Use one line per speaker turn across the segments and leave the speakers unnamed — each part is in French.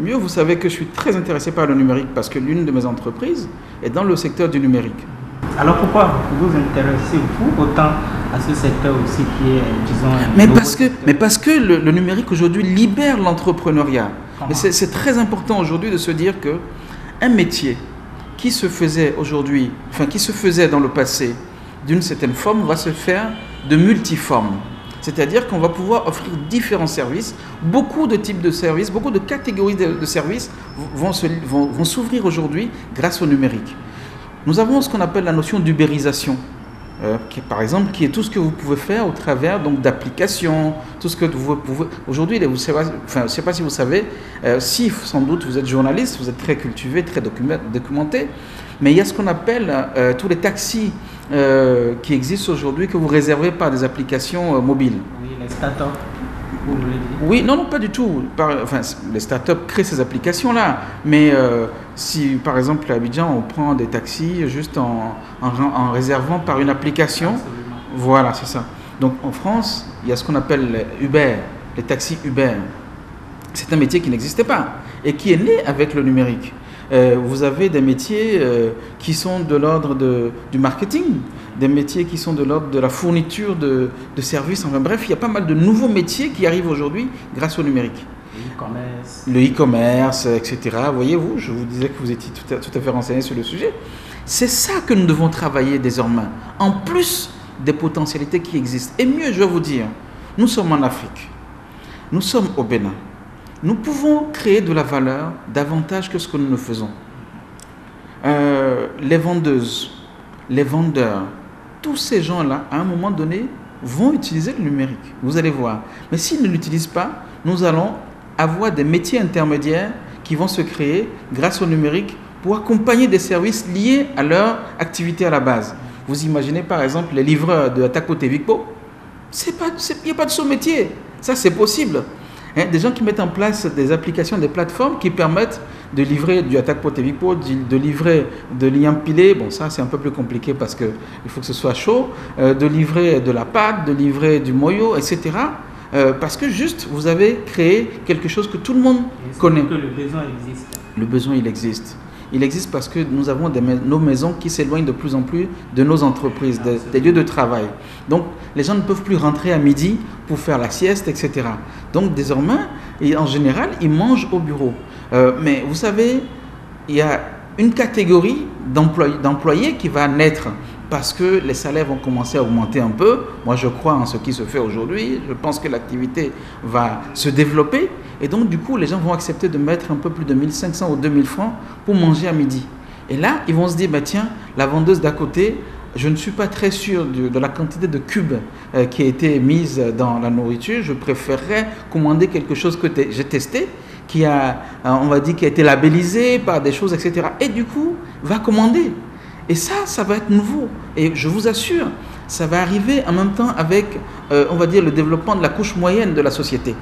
Mieux, vous savez que je suis très intéressé par le numérique parce que l'une de mes entreprises est dans le secteur du numérique.
Alors pourquoi vous intéressez-vous autant à ce secteur aussi qui est, disons...
Mais parce que le numérique aujourd'hui libère l'entrepreneuriat. Mais c'est très important aujourd'hui de se dire que un métier qui se faisait aujourd'hui, enfin qui se faisait dans le passé d'une certaine forme, va se faire de multiforme. C'est-à-dire qu'on va pouvoir offrir différents services, beaucoup de types de services, beaucoup de catégories de services vont s'ouvrir aujourd'hui grâce au numérique. Nous avons ce qu'on appelle la notion d'ubérisation, par exemple, qui est tout ce que vous pouvez faire au travers d'applications, tout ce que vous pouvez... Aujourd'hui, je ne sais pas si vous savez, si sans doute vous êtes journaliste, vous êtes très cultivé, très documenté, mais il y a ce qu'on appelle tous les taxis qui existent aujourd'hui, que vous réservez par des applications mobiles.
Oui, les startups.
Oui, non, pas du tout. Les startups créent ces applications-là. Mais si, par exemple, à Abidjan, on prend des taxis juste en réservant par une application.
Absolument.
Voilà, c'est ça. Donc, en France, il y a ce qu'on appelle Uber, les taxis Uber. C'est un métier qui n'existait pas et qui est né avec le numérique. Vous avez des métiers qui sont de l'ordre du marketing, des métiers qui sont de l'ordre de la fourniture de services. Enfin bref, il y a pas mal de nouveaux métiers qui arrivent aujourd'hui grâce au numérique. Le e-commerce, etc. Voyez-vous, je vous disais que vous étiez tout à fait renseigné sur le sujet. C'est ça que nous devons travailler désormais, en plus des potentialités qui existent. Et mieux, je vais vous dire, nous sommes en Afrique, nous sommes au Bénin. Nous pouvons créer de la valeur davantage que ce que nous ne faisons. Les vendeuses, les vendeurs, tous ces gens-là, à un moment donné, vont utiliser le numérique. Vous allez voir. Mais s'ils ne l'utilisent pas, nous allons avoir des métiers intermédiaires qui vont se créer grâce au numérique pour accompagner des services liés à leur activité à la base. Vous imaginez par exemple les livreurs de Atakote Vikpo. Il n'y a pas de sous-métier. Ça, c'est possible. Des gens qui mettent en place des applications, des plateformes qui permettent de livrer du Atakote Vikpo, de livrer de l'Iampilé. Bon, ça, c'est un peu plus compliqué parce qu'il faut que ce soit chaud. De livrer de la pâte, de livrer du moyo, etc. Parce que juste, vous avez créé quelque chose que tout le monde connaît.
Que le besoin existe.
Le besoin, il existe. Il existe parce que nous avons nos maisons qui s'éloignent de plus en plus de nos entreprises, des lieux de travail. Donc, les gens ne peuvent plus rentrer à midi pour faire la sieste, etc. Donc, désormais, et en général, ils mangent au bureau. Mais vous savez, il y a une catégorie d'employés qui va naître parce que les salaires vont commencer à augmenter un peu. Moi, je crois en ce qui se fait aujourd'hui. Je pense que l'activité va se développer. Et donc, du coup, les gens vont accepter de mettre un peu plus de 1 500 ou 2 000 francs pour manger à midi. Et là, ils vont se dire, bah, tiens, la vendeuse d'à côté, je ne suis pas très sûr de la quantité de cubes qui a été mise dans la nourriture. Je préférerais commander quelque chose que j'ai testé, qui a, on va dire, qui a été labellisé par des choses, etc. Et du coup, va commander. Et ça va être nouveau. Et je vous assure, ça va arriver en même temps avec, on va dire, le développement de la couche moyenne de la société.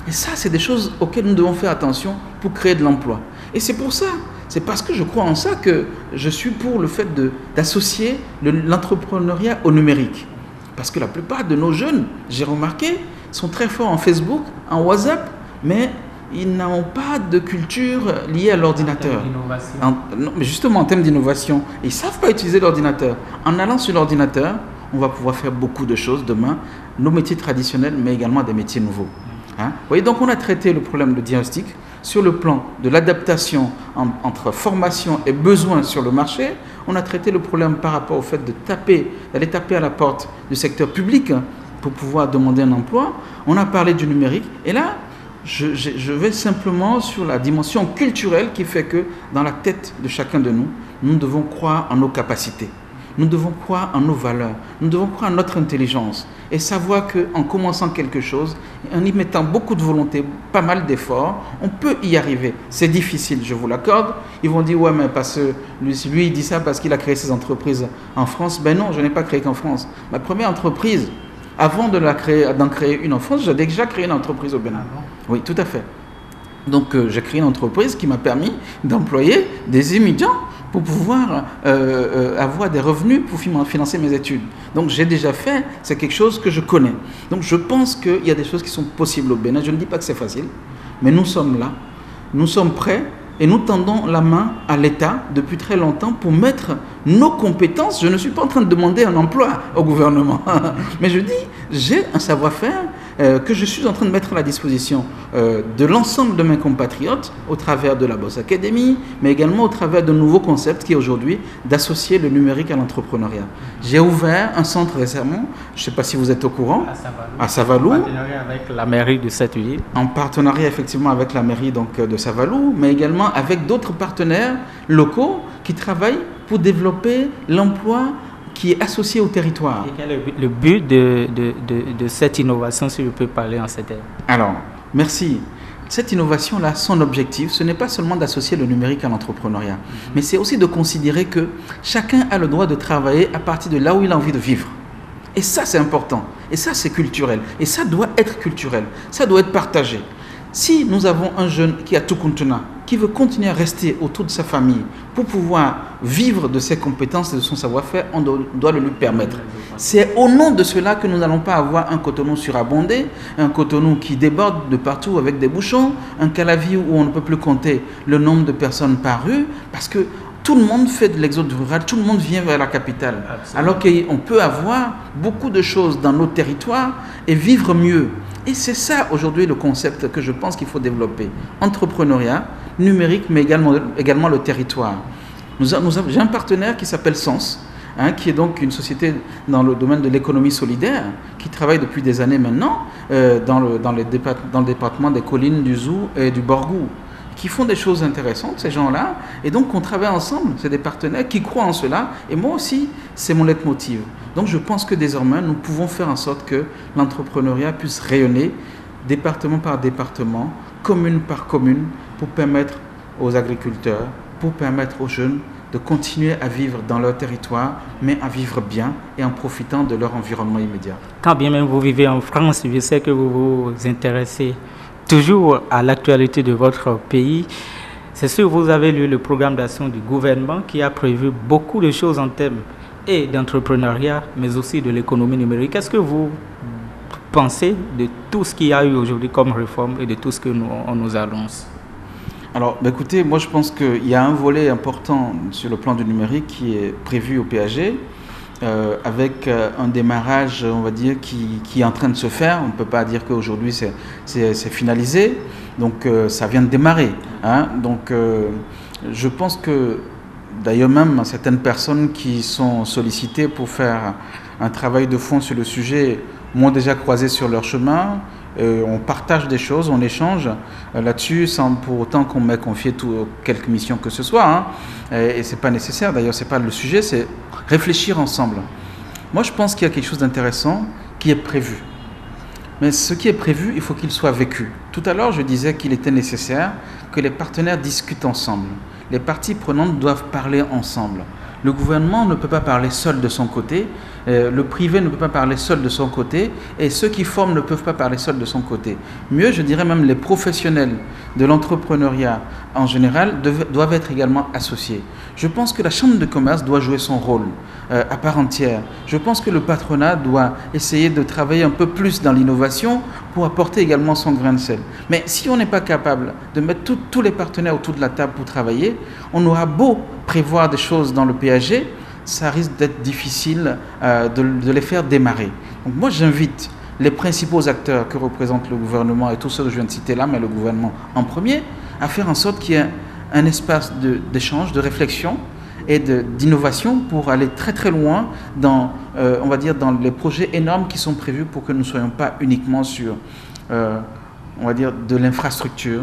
Et ça, c'est des choses auxquelles nous devons faire attention pour créer de l'emploi. Et c'est pour ça, c'est parce que je crois en ça que je suis pour le fait d'associer l'entrepreneuriat au numérique. Parce que la plupart de nos jeunes, j'ai remarqué, sont très forts en Facebook, en WhatsApp, mais ils n'ont pas de culture liée à l'ordinateur. Non, mais justement en termes d'innovation, ils ne savent pas utiliser l'ordinateur. En allant sur l'ordinateur, on va pouvoir faire beaucoup de choses demain, nos métiers traditionnels, mais également des métiers nouveaux. Vous voyez, donc on a traité le problème de diagnostic sur le plan de l'adaptation entre formation et besoin sur le marché. On a traité le problème par rapport au fait d'aller taper à la porte du secteur public pour pouvoir demander un emploi. On a parlé du numérique. Et là, je vais simplement sur la dimension culturelle qui fait que dans la tête de chacun de nous, nous devons croire en nos capacités. Nous devons croire en nos valeurs, nous devons croire en notre intelligence et savoir qu'en commençant quelque chose, en y mettant beaucoup de volonté, pas mal d'efforts, on peut y arriver. C'est difficile, je vous l'accorde. Ils vont dire, ouais, mais parce que lui il dit ça parce qu'il a créé ses entreprises en France. Ben non, je n'ai pas créé qu'en France. Ma première entreprise, avant d'en créer une en France, j'ai déjà créé une entreprise au Bénin. Oui, tout à fait. Donc, j'ai créé une entreprise qui m'a permis d'employer des immigrants pour pouvoir avoir des revenus pour financer mes études. Donc j'ai déjà fait, c'est quelque chose que je connais. Donc je pense qu'il y a des choses qui sont possibles au Bénin. Je ne dis pas que c'est facile, mais nous sommes là. nous sommes prêts et nous tendons la main à l'État depuis très longtemps pour mettre nos compétences. Je ne suis pas en train de demander un emploi au gouvernement, mais je dis, j'ai un savoir-faire que je suis en train de mettre à la disposition de l'ensemble de mes compatriotes au travers de la Boss Academy, mais également au travers de nouveaux concepts qui est aujourd'hui d'associer le numérique à l'entrepreneuriat. J'ai ouvert un centre récemment, je ne sais pas si vous êtes au courant, à Savalou.
En partenariat avec la mairie de cette ville.
En partenariat effectivement avec la mairie donc, de Savalou, mais également avec d'autres partenaires locaux qui travaillent pour développer l'emploi qui est associé au territoire.
Et quel est le but de cette innovation, si je peux parler en ces termes?
Alors, merci. Cette innovation-là, son objectif, ce n'est pas seulement d'associer le numérique à l'entrepreneuriat, mais c'est aussi de considérer que chacun a le droit de travailler à partir de là où il a envie de vivre. Et ça, c'est important. Et ça, c'est culturel. Et ça doit être culturel. Ça doit être partagé. Si nous avons un jeune qui a tout contenant, qui veut continuer à rester autour de sa famille pour pouvoir vivre de ses compétences et de son savoir-faire, on doit le lui permettre. C'est au nom de cela que nous n'allons pas avoir un Cotonou surabondé, un Cotonou qui déborde de partout avec des bouchons, un Calavi où on ne peut plus compter le nombre de personnes par rue, parce que tout le monde fait de l'exode rural, tout le monde vient vers la capitale. Absolument. Alors qu'on peut avoir beaucoup de choses dans nos territoires et vivre mieux. Et c'est ça aujourd'hui le concept que je pense qu'il faut développer. Entrepreneuriat, numérique, mais également le territoire. J'ai un partenaire qui s'appelle Sens, qui est donc une société dans le domaine de l'économie solidaire, qui travaille depuis des années maintenant dans le département des collines du Zou et du Borgou, qui font des choses intéressantes, ces gens-là, et donc on travaille ensemble. C'est des partenaires qui croient en cela, et moi aussi, c'est mon leitmotiv. Donc je pense que désormais, nous pouvons faire en sorte que l'entrepreneuriat puisse rayonner département par département, commune par commune, pour permettre aux agriculteurs, pour permettre aux jeunes de continuer à vivre dans leur territoire, mais à vivre bien et en profitant de leur environnement immédiat.
Quand bien même vous vivez en France, je sais que vous vous intéressez toujours à l'actualité de votre pays. C'est sûr, vous avez lu le programme d'action du gouvernement qui a prévu beaucoup de choses en termes et d'entrepreneuriat, mais aussi de l'économie numérique. Qu'est-ce que vous pensez de tout ce qu'il y a eu aujourd'hui comme réforme et de tout ce que on nous annonce?
Alors, écoutez, moi je pense qu'il y a un volet important sur le plan du numérique qui est prévu au PAG, avec un démarrage, on va dire, qui est en train de se faire. On ne peut pas dire qu'aujourd'hui c'est finalisé, donc ça vient de démarrer. Donc je pense que, d'ailleurs même, certaines personnes qui sont sollicitées pour faire un travail de fond sur le sujet m'ont déjà croisé sur leur chemin. On partage des choses, on échange là-dessus sans pour autant qu'on m'ait confié quelques missions que ce soit. Et ce n'est pas nécessaire, d'ailleurs ce n'est pas le sujet, c'est réfléchir ensemble. Moi je pense qu'il y a quelque chose d'intéressant qui est prévu. Mais ce qui est prévu, il faut qu'il soit vécu. Tout à l'heure je disais qu'il était nécessaire que les partenaires discutent ensemble. Les parties prenantes doivent parler ensemble. Le gouvernement ne peut pas parler seul de son côté, le privé ne peut pas parler seul de son côté, et ceux qui forment ne peuvent pas parler seul de son côté. Mieux, je dirais même les professionnels de l'entrepreneuriat en général doivent être également associés. Je pense que la Chambre de commerce doit jouer son rôle à part entière. Je pense que le patronat doit essayer de travailler un peu plus dans l'innovation pour apporter également son grain de sel. Mais si on n'est pas capable de mettre tous les partenaires autour de la table pour travailler, on aura beau prévoir des choses dans le PAG, ça risque d'être difficile de les faire démarrer. Donc moi j'invite les principaux acteurs que représente le gouvernement et tous ceux que je viens de citer là, mais le gouvernement en premier, à faire en sorte qu'il y ait un espace d'échange, de réflexion et d'innovation pour aller très très loin dans, on va dire, dans les projets énormes qui sont prévus pour que nous ne soyons pas uniquement sur, on va dire, de l'infrastructure,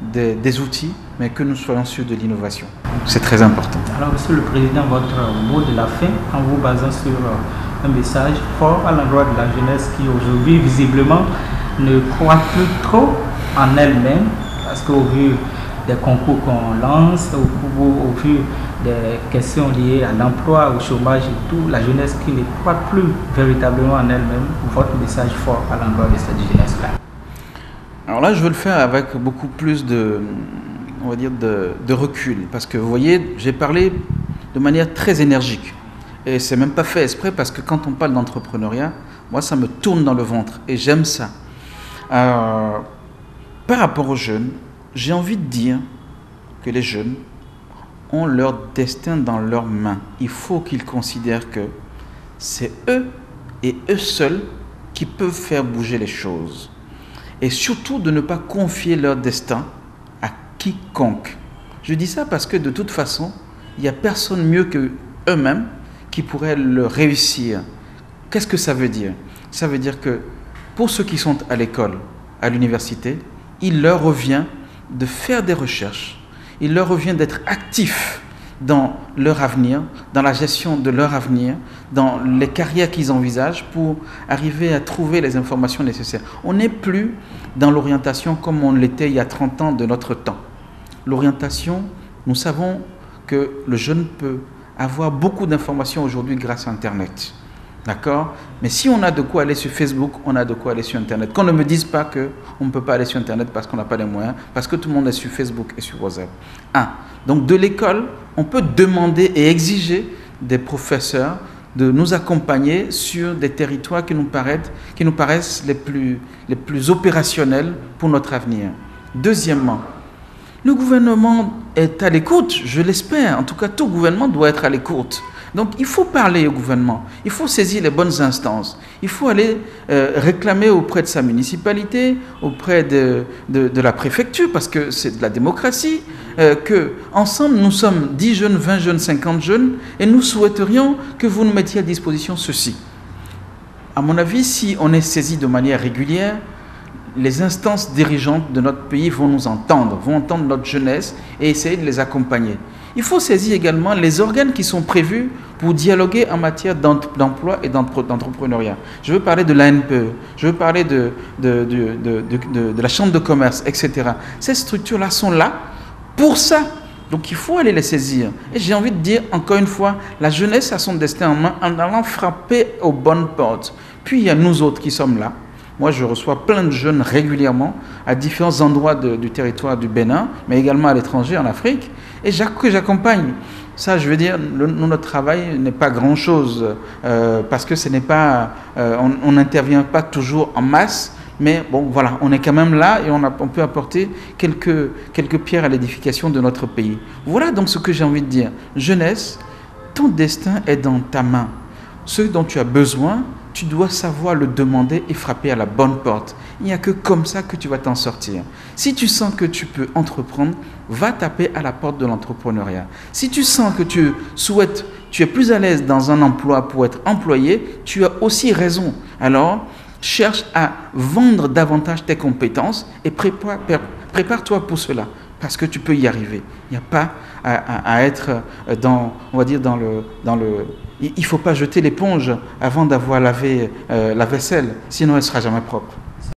des outils, mais que nous soyons sûrs de l'innovation. C'est très important.
Alors, Monsieur le Président, votre mot de la fin, en vous basant sur un message fort à l'endroit de la jeunesse qui aujourd'hui, visiblement, ne croit plus trop en elle-même, parce qu'au vu des concours qu'on lance, au vu des questions liées à l'emploi, au chômage et tout, la jeunesse qui ne croit plus véritablement en elle-même, votre message fort à l'endroit de cette jeunesse-là.
Alors là, je veux le faire avec beaucoup plus on va dire de recul, parce que vous voyez, j'ai parlé de manière très énergique, et c'est même pas fait exprès, parce que quand on parle d'entrepreneuriat, moi ça me tourne dans le ventre, et j'aime ça. Par rapport aux jeunes, j'ai envie de dire que les jeunes ont leur destin dans leurs mains. Il faut qu'ils considèrent que c'est eux et eux seuls qui peuvent faire bouger les choses. Et surtout de ne pas confier leur destin à quiconque. Je dis ça parce que de toute façon, il n'y a personne mieux que eux-mêmes qui pourrait le réussir. Qu'est-ce que ça veut dire? Ça veut dire que pour ceux qui sont à l'école, à l'université, il leur revient de faire des recherches, il leur revient d'être actifs dans leur avenir, dans la gestion de leur avenir, dans les carrières qu'ils envisagent pour arriver à trouver les informations nécessaires. On n'est plus dans l'orientation comme on l'était il y a 30 ans de notre temps. L'orientation, nous savons que le jeune peut avoir beaucoup d'informations aujourd'hui grâce à Internet. D'accord? Mais si on a de quoi aller sur Facebook, on a de quoi aller sur Internet. Qu'on ne me dise pas qu'on ne peut pas aller sur Internet parce qu'on n'a pas les moyens, parce que tout le monde est sur Facebook et sur WhatsApp. Donc de l'école, on peut demander et exiger des professeurs de nous accompagner sur des territoires qui nous paraissent les plus opérationnels pour notre avenir. Deuxièmement, le gouvernement est à l'écoute, je l'espère. En tout cas, tout gouvernement doit être à l'écoute. Donc, il faut parler au gouvernement, il faut saisir les bonnes instances, il faut aller réclamer auprès de sa municipalité, auprès de la préfecture, parce que c'est de la démocratie, qu'ensemble, nous sommes 10 jeunes, 20 jeunes, 50 jeunes, et nous souhaiterions que vous nous mettiez à disposition ceci. À mon avis, si on est saisi de manière régulière, les instances dirigeantes de notre pays vont nous entendre, vont entendre notre jeunesse et essayer de les accompagner. Il faut saisir également les organes qui sont prévus pour dialoguer en matière d'emploi et d'entrepreneuriat. Je veux parler de l'ANPE, je veux parler de la Chambre de commerce, etc. Ces structures-là sont là pour ça. Donc il faut aller les saisir. Et j'ai envie de dire, encore une fois, la jeunesse a son destin en main en allant frapper aux bonnes portes. Puis il y a nous autres qui sommes là. Moi, je reçois plein de jeunes régulièrement à différents endroits du territoire du Bénin, mais également à l'étranger, en Afrique, et que j'accompagne. Ça, je veux dire, notre travail n'est pas grand-chose, parce que ce n'est pas, on n'intervient pas toujours en masse, mais bon, voilà, on est quand même là et on peut apporter quelques pierres à l'édification de notre pays. Voilà donc ce que j'ai envie de dire. Jeunesse, ton destin est dans ta main. Ce dont tu as besoin, tu dois savoir le demander et frapper à la bonne porte. Il n'y a que comme ça que tu vas t'en sortir. Si tu sens que tu peux entreprendre, va taper à la porte de l'entrepreneuriat. Si tu sens que tu es plus à l'aise dans un emploi pour être employé, tu as aussi raison. Alors, cherche à vendre davantage tes compétences et prépare-toi pour cela. Parce que tu peux y arriver. Il n'y a pas à être il ne faut pas jeter l'éponge avant d'avoir lavé la vaisselle, sinon elle ne sera jamais propre.